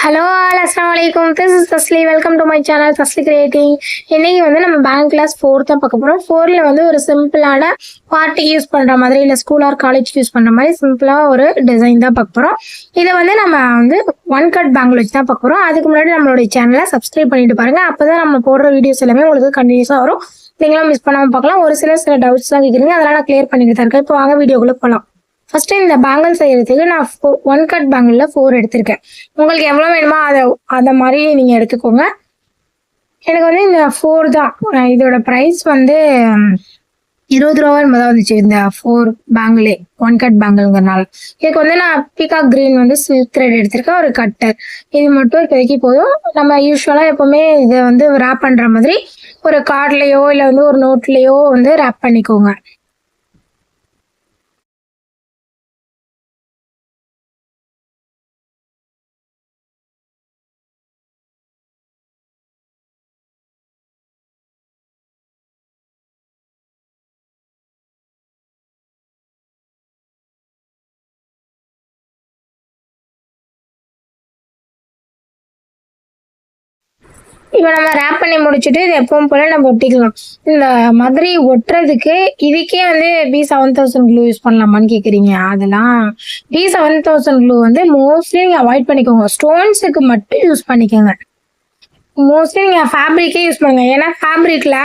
Hello all அஸ்ஸலாமு this is Tasli. Welcome to my channel Tasli creating. இன்னைக்கு நம்ம பேங்க் கிளாஸ் 4 தான் பார்க்க போகிறோம். 4ல் ஒரு சிம்பிளான பார்ட்டிக்கு யூஸ் பண்ணுற மாதிரி இல்லை ஸ்கூல் ஆர் காலேஜ்க்கு யூஸ் பண்ணுற மாதிரி சிம்பிளாக ஒரு டிசைன் தான் பார்க்க போகிறோம். இதை நம்ம ஒன் கட் பேங்கிள் வச்சு தான் பார்க்க போகிறோம். அதுக்கு முன்னாடி நம்மளுடைய சேனலை சப்ஸ்கிரைப் பண்ணிட்டு பாருங்கள். அப்போ தான் நம்ம போடுற வீடியோஸ் எல்லாமே உங்களுக்கு கண்டினியூஸாக வரும். நீங்களும் மிஸ் பண்ணாமல் பார்க்கலாம். ஒரு சில டவுட்ஸ்லாம் கேட்குறீங்க, அதெல்லாம் நான் கிளியர் பண்ணிட்டு தான் இருக்கேன். இப்போ வாங்க வீடியோக்குள்ளே போகலாம். ஃபர்ஸ்ட் இந்த பேங்கிள் செய்யறதுக்கு நான் ஒன் கட் பேங்கிளில் 4 எடுத்திருக்கேன். உங்களுக்கு எவ்வளோ வேணுமோ அதை மாதிரி நீங்கள் எடுத்துக்கோங்க. எனக்கு இந்த 4 தான். இதோட ப்ரைஸ் 20 ரூபா தான் வந்துச்சு. இந்த 4 பேங்கிளே ஒன் கட் பேங்கிள்ங்கிறனால இதுக்கு நான் பீகாக் கிரீன் சில்க் த்ரெட் எடுத்திருக்கேன், ஒரு கட்டர். இது மட்டும் இப்போதைக்கு போதும். நம்ம யூஸ்வலாக எப்போவுமே இதை ரேப் பண்ணுற மாதிரி ஒரு கார்ட்லேயோ இல்லை ஒரு நோட்லேயோ ரேப் பண்ணிக்கோங்க. இப்போ நம்ம ரேப் பண்ணி முடிச்சுட்டு இது எப்பவும் போல நம்ம ஒட்டிக்கலாம். இந்த மாதிரி ஒட்டுறதுக்கு இதுக்கே B7000 க்ளூ யூஸ் பண்ணலாமான்னு கேட்குறீங்க. அதெல்லாம் B7000 க்ளூ மோஸ்ட்லி நீங்கள் அவாய்ட் பண்ணிக்கோங்க. ஸ்டோன்ஸுக்கு மட்டும் யூஸ் பண்ணிக்கோங்க. மோஸ்ட்லி நீங்கள் ஃபேப்ரிக்கே யூஸ் பண்ணுங்க. ஏன்னா ஃபேப்ரிக்கில்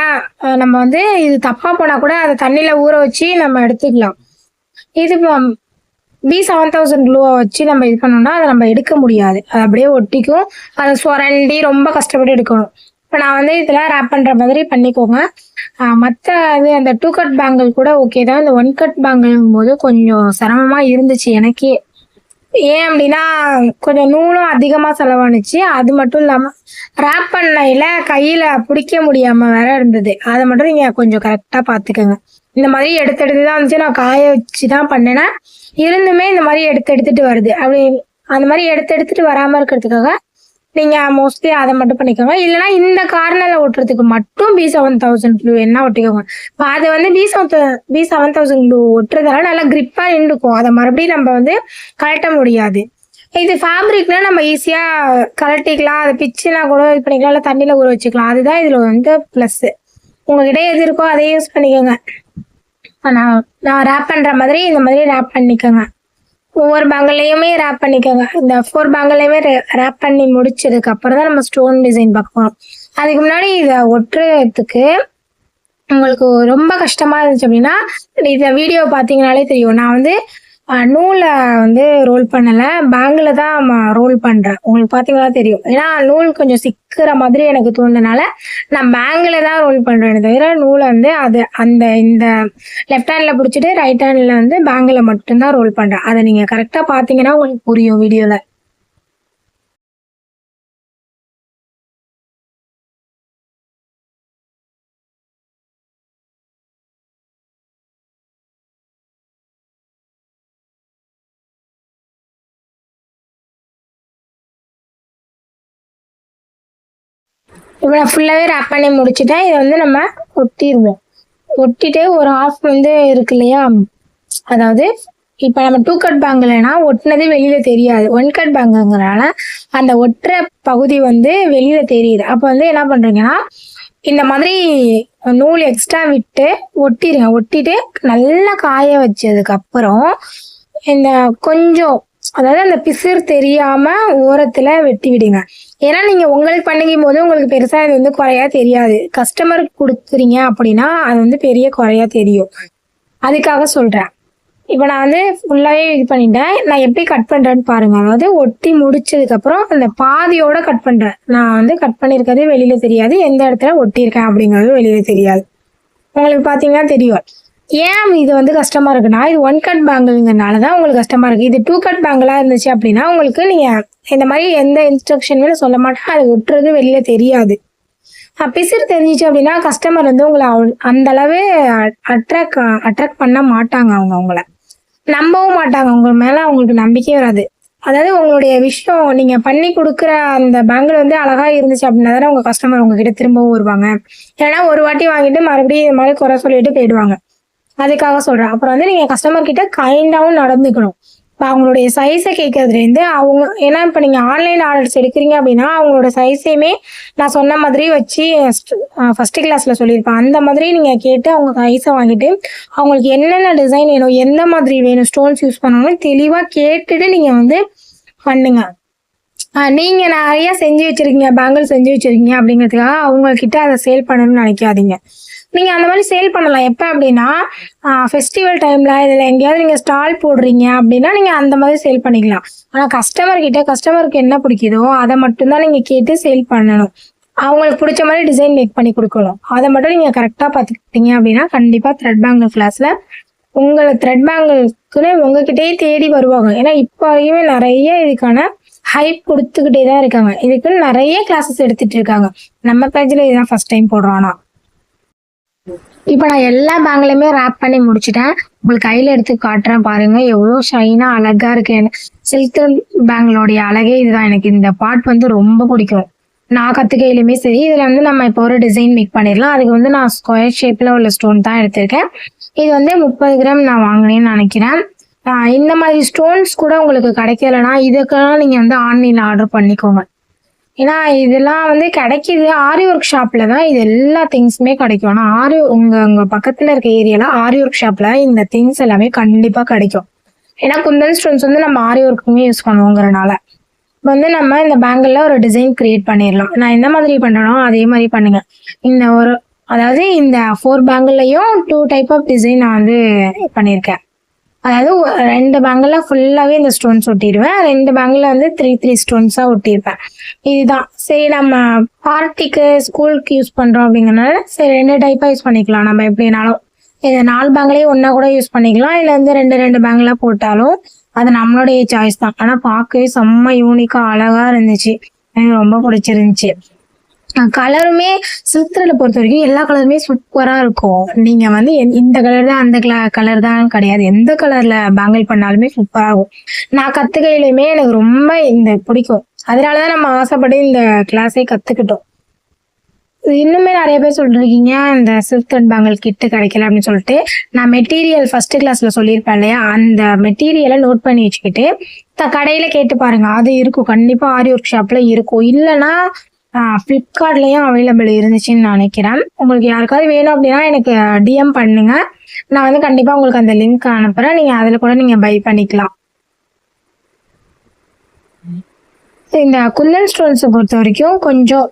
நம்ம இது தப்பாக போனால் கூட அதை தண்ணியில் ஊற வச்சு நம்ம எடுத்துக்கலாம். இது B7000 க்ளூவை வச்சு நம்ம இது பண்ணோம்னா அதை நம்ம எடுக்க முடியாது. அது அப்படியே ஒட்டிக்கும். அதை சுரண்டி ரொம்ப கஷ்டப்பட்டு எடுக்கணும். இப்போ நான் இதெல்லாம் ரேப் பண்ணுற மாதிரி பண்ணிக்கோங்க. மற்ற அந்த 2 கட் பேங்கிள் கூட ஓகே தான். இந்த 1 கட் பேங்கிள்ங்கும் போது கொஞ்சம் சிரமமாக இருந்துச்சு எனக்கே. ஏன் அப்படின்னா கொஞ்சம் நூலும் அதிகமாக செலவானுச்சு. அது மட்டும் இல்லாமல் ரேப் பண்ணையில் கையில் பிடிக்க முடியாமல் வேற இருந்தது. அதை மட்டும் நீங்கள் கொஞ்சம் கரெக்டாக பார்த்துக்கோங்க. இந்த மாதிரி எடுத்து தான் நான் காய வச்சு தான் பண்ணினேன். இருந்துமே இந்த மாதிரி எடுத்துட்டு வருது. அப்படி அந்த மாதிரி எடுத்துட்டு வராமல் இருக்கிறதுக்காக நீங்கள் மோஸ்ட்லி அதை மட்டும் பண்ணிக்கோங்க. இல்லைனா இந்த கார்னரில் ஒட்டுறதுக்கு மட்டும் B7000 க்ளூ என்ன ஒட்டிக்கோங்க. இப்போ அதை B7000 க்ளூ ஒட்டுறதுனால நல்லா கிரிப்பாக நின்றுக்கும். அதை மறுபடியும் நம்ம கழட்ட முடியாது. இது ஃபேப்ரிக்னா நம்ம ஈஸியாக கழட்டிக்கலாம். அதை பிச்சுனா கூட இது பண்ணிக்கலாம், இல்லை தண்ணியில் ஊற வச்சுக்கலாம். அதுதான் இதில் ப்ளஸ்ஸு. உங்ககிட்ட எது இருக்கோ அதை யூஸ் பண்ணிக்கோங்க. நான் ரேப் பண்ணுற மாதிரி இந்த மாதிரி ரேப் பண்ணிக்கோங்க. ஒவ்வொரு பேங்கிளையுமே ரேப் பண்ணிக்கோங்க. இந்த 4 பேங்கிளையுமே ரேப் பண்ணி முடிச்சதுக்கு அப்புறம் தான் நம்ம ஸ்டோன் டிசைன் பார்க்க போகிறோம். அதுக்கு முன்னாடி இதை ஒட்டுறதுக்கு உங்களுக்கு ரொம்ப கஷ்டமாக இருந்துச்சு அப்படின்னா இதை வீடியோ பார்த்தீங்கனாலே தெரியும். நான் நூலை ரோல் பண்ணலை, பேங்கில் தான் ரோல் பண்ணுறேன். உங்களுக்கு பார்த்தீங்கன்னா தெரியும். ஏன்னா நூல் கொஞ்சம் சிக்கிற மாதிரி எனக்கு தோணுனால நான் பேங்கில் தான் ரோல் பண்ணுறேன். தவிர நூலை இந்த லெஃப்ட் ஹேண்டில் பிடிச்சிட்டு ரைட் ஹேண்டில் பேங்கில் மட்டும்தான் ரோல் பண்ணுறேன். அதை நீங்கள் கரெக்டாக பார்த்தீங்கன்னா உங்களுக்கு புரியும் வீடியோவில். இப்போ நான் ஃபுல்லாகவே ரேப் பண்ணி முடிச்சுட்டேன். இதை நம்ம ஒட்டிடுவோம். ஒட்டிட்டு ஒரு ஹாஃப் இருக்கு இல்லையா, அதாவது இப்போ நம்ம 2 கட் பேங்கிள்னா ஒட்டினது வெளியில் தெரியாது. 1 கட் பேங்குங்கிறனால அந்த ஒட்டுற பகுதி வெளியில் தெரியுது. அப்போ என்ன பண்ணுறீங்கன்னா இந்த மாதிரி நூல் எக்ஸ்ட்ரா விட்டு ஒட்டிடுங்க. ஒட்டிட்டு நல்லா காய வச்சதுக்கப்புறம் இந்த கொஞ்சம் அதாவது அந்த பிசிறு தெரியாம ஓரத்துல வெட்டி விடுங்க. ஏன்னா நீங்க உங்களுக்கு பண்ணிக்கும் போது உங்களுக்கு பெருசா இது குறையா தெரியாது. கஸ்டமருக்கு கொடுக்குறீங்க அப்படின்னா அது பெரிய குறையா தெரியும். அதுக்காக சொல்றேன். இப்போ நான் ஃபுல்லாவே இது பண்ணிட்டேன். நான் எப்படி கட் பண்றேன்னு பாருங்க. அதாவது ஒட்டி முடிச்சதுக்கு அப்புறம் அந்த பாதியோட கட் பண்றேன். நான் கட் பண்ணிருக்கிறது வெளியில தெரியாது, எந்த இடத்துல ஒட்டியிருக்கேன் அப்படிங்கிறது வெளியில தெரியாது. உங்களுக்கு பாத்தீங்கன்னா தெரியும். ஏன் இது கஷ்டமா இருக்குன்னா இது 1 கட் பேங்கிள்ங்கிறனால தான் உங்களுக்கு கஷ்டமா இருக்கு. இது 2 கட் பேங்கிளா இருந்துச்சு அப்படின்னா உங்களுக்கு நீங்க இந்த மாதிரி எந்த இன்ஸ்ட்ரக்ஷனுமே சொல்ல மாட்டேன், அது ஒட்டுறது வெளியில தெரியாது. பிசிறு தெரிஞ்சிச்சு அப்படின்னா கஸ்டமர் உங்களை அந்த அளவு அட்ராக்ட் பண்ண மாட்டாங்க. உங்களை நம்பவும் மாட்டாங்க. உங்க மேல அவங்களுக்கு நம்பிக்கையே வராது. அதாவது உங்களுடைய விஷயம் நீங்க பண்ணி கொடுக்குற அந்த பேங்கிள் அழகா இருந்துச்சு அப்படின்னா தானே உங்க கஸ்டமர் உங்ககிட்ட திரும்பவும் வருவாங்க. ஏன்னா ஒரு வாட்டி வாங்கிட்டு மறுபடியும் இது மாதிரி குறை சொல்லிட்டு போயிடுவாங்க. அதுக்காக சொல்றேன். அப்புறம் நீங்க கஸ்டமர் கிட்ட கைண்டாவும் நடந்துக்கணும். இப்போ அவங்களுடைய சைஸை கேட்கறதுலேருந்து அவங்க ஏன்னா இப்போ நீங்கள் ஆன்லைன் ஆர்டர்ஸ் எடுக்கிறீங்க அப்படின்னா அவங்களோட சைஸையுமே நான் சொன்ன மாதிரி வச்சு ஃபஸ்ட்டு கிளாஸில் சொல்லியிருப்பேன். அந்த மாதிரி நீங்கள் கேட்டு அவங்க சைஸை வாங்கிட்டு அவங்களுக்கு என்னென்ன டிசைன் வேணும், எந்த மாதிரி வேணும், ஸ்டோன்ஸ் யூஸ் பண்ணணும்னு தெளிவாக கேட்டுட்டு நீங்கள் வந்து பண்ணுங்க. நீங்கள் நிறைய செஞ்சு வச்சுருக்கீங்க, பேங்கிள் செஞ்சு வச்சுருக்கீங்க அப்படிங்கிறதுக்காக அவங்கக்கிட்ட அதை சேல் பண்ணணும்னு நினைக்காதீங்க. நீங்கள் அந்த மாதிரி சேல் பண்ணலாம். எப்போ அப்படின்னா ஃபெஸ்டிவல் டைமில் இதில் எங்கேயாவது நீங்கள் ஸ்டால் போடுறீங்க அப்படின்னா நீங்கள் அந்த மாதிரி சேல் பண்ணிக்கலாம். ஆனால் கஸ்டமருக்கு என்ன பிடிக்குதோ அதை மட்டும்தான் நீங்கள் கேட்டு சேல் பண்ணணும். அவங்களுக்கு பிடிச்ச மாதிரி டிசைன் மேக் பண்ணி கொடுக்கணும். அதை மட்டும் நீங்கள் கரெக்டாக பார்த்துக்கிட்டீங்க அப்படின்னா கண்டிப்பாக த்ரெட் பேங்கிள் கிளாஸில் உங்களை த்ரெட் பேங்கிள்க்குன்னு உங்ககிட்டயே தேடி வருவாங்க. ஏன்னா இப்போ வரைக்குமே நிறைய இதுக்கான ஹைப் கொடுத்துக்கிட்டே தான் இருக்காங்க. இதுக்குன்னு நிறைய கிளாஸஸ் எடுத்துட்டு இருக்காங்க. நம்ம பேஜில் இதுதான் ஃபர்ஸ்ட் டைம் போடுறோம். இப்போ நான் எல்லா பேங்கிலுமே ரேப் பண்ணி முடிச்சுட்டேன். உங்களுக்கு கையில் எடுத்து காட்டுறேன் பாருங்க, எவ்வளோ ஷைனாக அழகா இருக்கு. சில்க் பேங்கிளோடைய அழகே இதுதான். எனக்கு இந்த பார்ட் வந்து ரொம்ப பிடிக்கும். நான் கற்றுக்கையிலுமே சரி. இதில் வந்து நம்ம இப்போ ஒரு டிசைன் மேக் பண்ணிடலாம். அதுக்கு வந்து நான் ஸ்கொயர் ஷேப்பில் உள்ள ஸ்டோன் தான் எடுத்திருக்கேன். இது வந்து 30 கிராம் நான் வாங்கினேன்னு நினைக்கிறேன். இந்த மாதிரி ஸ்டோன்ஸ் கூட உங்களுக்கு கிடைக்கலன்னா இதுக்கெல்லாம் நீங்கள் வந்து ஆன்லைனில் ஆர்டர் பண்ணிக்கோங்க. ஏன்னா இதெல்லாம் வந்து கிடைக்கிது ஆரி ஒர்க் ஷாப்பில் தான் இது எல்லா திங்ஸுமே கிடைக்கும். ஆனால் உங்கள் பக்கத்தில் இருக்க ஏரியாவில் ஆரி ஒர்க் ஷாப்பில் இந்த திங்ஸ் எல்லாமே கண்டிப்பாக கிடைக்கும். ஏன்னா குந்தன் ஸ்டோன்ஸ் வந்து நம்ம ஆரி ஒர்க்குமே யூஸ் பண்ணுவோங்கிறனால வந்து நம்ம இந்த பேங்கிளில் ஒரு டிசைன் கிரியேட் பண்ணிடலாம். நான் எந்த மாதிரி பண்ணுறனோ அதே மாதிரி பண்ணுங்க. அதாவது இந்த 4 பேங்கிள்லையும் 2 டைப் ஆஃப் டிசைன் நான் வந்து பண்ணியிருக்கேன். அதாவது 2 பேங்கில் ஃபுல்லாகவே இந்த ஸ்டோன்ஸ் ஒட்டிடுவேன், 2 பேங்கில் வந்து 3 ஸ்டோன்ஸாக ஒட்டியிருப்பேன். இதுதான் சரி. நம்ம பார்ட்டிக்கு ஸ்கூலுக்கு யூஸ் பண்ணுறோம் அப்படிங்கிறனால சரி 2 டைப்பாக யூஸ் பண்ணிக்கலாம். நம்ம எப்படினாலும் இதை 4 பேங்கிலையும் ஒன்றா கூட யூஸ் பண்ணிக்கலாம். இல்லை வந்து 2 பேங்கில் போட்டாலும் அது நம்மளுடைய சாய்ஸ் தான். ஆனால் பார்க்கவே செம்ம யூனிக்காக அழகாக இருந்துச்சு. எனக்கு ரொம்ப பிடிச்சிருந்துச்சு. கலருமே சில்க்ல பொறுத்த வரைக்கும் எல்லா கலருமே சூப்பரா இருக்கும். நீங்க வந்து இந்த கலர் தான் அந்த கலர் தான் கிடையாது, எந்த கலர்ல பேங்கிள் பண்ணாலுமே சூப்பரா இருக்கும். நான் கத்துக்கையிலுமே எனக்கு ரொம்ப இந்த பிடிக்கும். அதனாலதான் நம்ம ஆசைப்பட்டு இந்த கிளாஸே கத்துக்கிட்டோம். இன்னுமே நிறைய பேர் சொல்லிருக்கீங்க இந்த சில்க் த்ரெட் பேங்கிள் கிட்டு கிடைக்கல அப்படின்னு சொல்லிட்டு. நான் மெட்டீரியல் ஃபர்ஸ்ட் கிளாஸ்ல சொல்லியிருப்பேன் இல்லையா, அந்த மெட்டீரியலை நோட் பண்ணி வச்சுக்கிட்டு கடையில கேட்டு பாருங்க. அது இருக்கும், கண்டிப்பா ஆரி ஒர்க் ஷாப்ல இருக்கும். இல்லைன்னா ஃப்ளிப்கார்ட்லேயும் அவைலபிள் இருந்துச்சுன்னு நினைக்கிறேன். உங்களுக்கு யாருக்காவது வேணும் அப்படின்னா எனக்கு டிஎம் பண்ணுங்க. நான் வந்து கண்டிப்பாக உங்களுக்கு அந்த லிங்க் அனுப்புகிறேன். நீங்கள் அதில் கூட நீங்கள் பை பண்ணிக்கலாம். இந்த குந்தன் ஸ்டோன்ஸை பொறுத்த வரைக்கும் கொஞ்சம்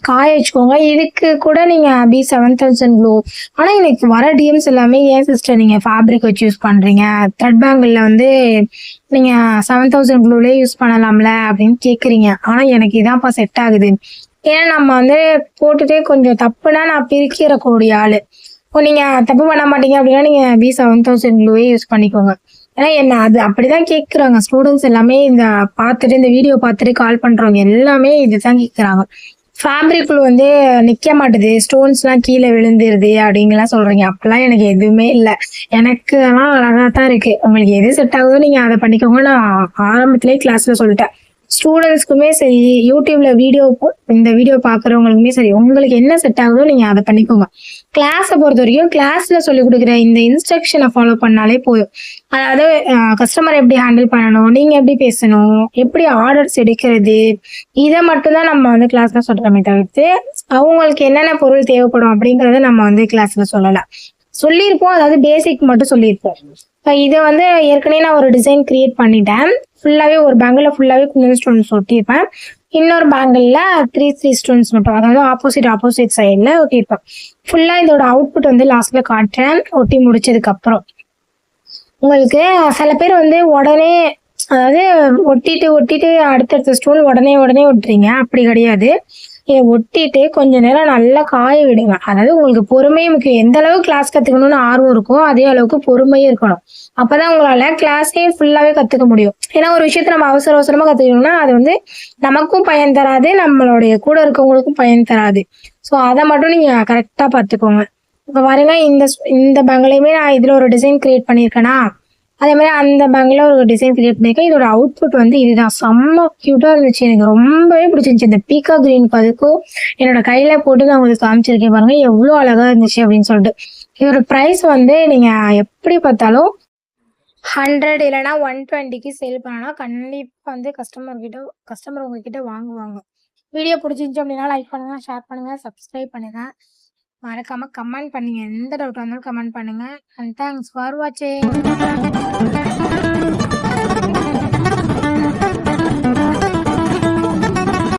காய வச்சுக்கோங்க. இதுக்கு கூட நீங்கள் B7000 க்ளூ. ஆனால் எனக்கு வர டிஎம்ஸ் எல்லாமே ஏன் சிஸ்டர் நீங்கள் ஃபேப்ரிக் வச்சு யூஸ் பண்ணுறீங்க, த்ரெட் பேங்கிளில் வந்து நீங்கள் 7000 க்ளூலே யூஸ் பண்ணலாம்ல அப்படின்னு கேட்குறீங்க. ஆனால் எனக்கு இதான்ப்பா செட் ஆகுது. ஏன்னா நம்ம வந்து போட்டுட்டே கொஞ்சம் தப்புனா நான் பிரிக்கிறக்கூடிய ஆள். இப்போ நீங்கள் தப்பு பண்ண மாட்டீங்க அப்படின்னா நீங்கள் B7000 க்ளூவே யூஸ் பண்ணிக்கோங்க. ஏன்னா என்ன அது அப்படிதான் கேட்குறாங்க ஸ்டூடெண்ட்ஸ் எல்லாமே. இந்த வீடியோ பார்த்துட்டு கால் பண்ணுறவங்க எல்லாமே இதுதான் கேட்குறாங்க. ஃபேப்ரிக் வந்து நிற்க மாட்டுது, ஸ்டோன்ஸ்லாம் கீழே விழுந்துருது அப்படிங்கலாம் சொல்கிறீங்க. அப்பெல்லாம் எனக்கு எதுவுமே இல்லை. எனக்கு ஆனால் அழகாக தான் இருக்குது. உங்களுக்கு எது செட் ஆகுதோ நீங்கள் அதை பண்ணிக்கோங்க. நான் ஆரம்பத்திலே கிளாஸில் சொல்லிட்டேன். ஸ்டூடெண்ட்ஸ்க்குமே சரி, யூடியூப்ல இந்த வீடியோ பார்க்குறவங்களுக்குமே சரி, உங்களுக்கு என்ன செட் ஆகுதோ நீங்கள் அதை பண்ணிக்கோங்க. கிளாஸை பொறுத்த வரைக்கும் கிளாஸில் சொல்லிக் கொடுக்குற இந்த இன்ஸ்ட்ரக்ஷனை ஃபாலோ பண்ணாலே போதும். அதாவது கஸ்டமர் எப்படி ஹேண்டில் பண்ணணும், நீங்கள் எப்படி பேசணும், எப்படி ஆர்டர்ஸ் எடுக்கிறது, இதை மட்டும்தான் நம்ம வந்து கிளாஸில் சொல்கிறோமே தவிர்த்து அவங்களுக்கு என்னென்ன பொருள் தேவைப்படும் அப்படிங்கிறத நம்ம வந்து கிளாஸில் சொல்லியிருப்போம். அதாவது பேசிக் மட்டும் சொல்லியிருப்போம். இப்போ இதை வந்து ஏற்கனவே நான் ஒரு டிசைன் கிரியேட் பண்ணிட்டேன். ஃபுல்லாகவே ஒரு பேங்கில் ஃபுல்லாகவே குந்தன் ஸ்டோன்ஸ் ஒட்டியிருப்பேன். இன்னொரு பேங்கிளில் 3 ஸ்டோன்ஸ் மட்டும், அதாவது ஆப்போசிட் சைடில் ஒட்டியிருப்பேன். ஃபுல்லாக இதோட அவுட்புட் வந்து லாஸ்ட்டில் காட்டுறேன் ஒட்டி முடிச்சதுக்கப்புறம். உங்களுக்கு சில பேர் வந்து உடனே, அதாவது ஒட்டிட்டு அடுத்தடுத்த ஸ்டோன் உடனே ஒட்டுறீங்க. அப்படி கிடையாது. இதை ஒட்டிட்டு கொஞ்ச நேரம் நல்லா காய விடுங்க. அதாவது உங்களுக்கு பொறுமையும் முக்கியம். எந்த அளவுக்கு கிளாஸ் கற்றுக்கணும்னு ஆர்வம் இருக்கோ அதே அளவுக்கு பொறுமையும் இருக்கணும். அப்போதான் உங்களால் கிளாஸே ஃபுல்லாகவே கற்றுக்க முடியும். ஏன்னா ஒரு விஷயத்த நம்ம அவசரமாக கற்றுக்கணும்னா அது வந்து நமக்கும் பயன் தராது, நம்மளுடைய கூட இருக்கவங்களுக்கும் பயன் தராது. ஸோ அதை மட்டும் நீங்கள் கரெக்டாக பார்த்துக்கோங்க. இப்போ பாருங்க, இந்த பேங்கிலையுமே நான் இதில் ஒரு டிசைன் கிரியேட் பண்ணியிருக்கேனா, அதே மாதிரி அந்த பேங்கில் ஒரு டிசைன் கிரியேட் பண்ணியிருக்கேன். இதோட அவுட்புட் வந்து இதுதான். செம்ம க்யூட்டாக இருந்துச்சு, எனக்கு ரொம்பவே பிடிச்சிருந்துச்சு. இந்த பீக்கா கிரீனுக்கு அதுக்கும் என்னோட கையில் போட்டு நான் உங்களுக்கு காமிச்சிருக்கேன் பாருங்க, எவ்வளோ அழகாக இருந்துச்சு அப்படின்னு சொல்லிட்டு. இதோட ப்ரைஸ் வந்து நீங்கள் எப்படி பார்த்தாலும் 100 இல்லைனா 120க்கு சேல் பண்ணனா கண்டிப்பா வந்து கஸ்டமர் உங்ககிட்ட வாங்குவாங்க. வீடியோ பிடிச்சிருந்துச்சு அப்படின்னா லைக் பண்ணுங்க, ஷேர் பண்ணுங்க, சப்ஸ்கிரைப் பண்ணுங்க. மறக்காம கமெண்ட் பண்ணுங்க. எந்த டவுட்டா இருந்தாலும் கமெண்ட் பண்ணுங்க. அண்ட் தேங்க்ஸ் ஃபார் வாட்சிங்.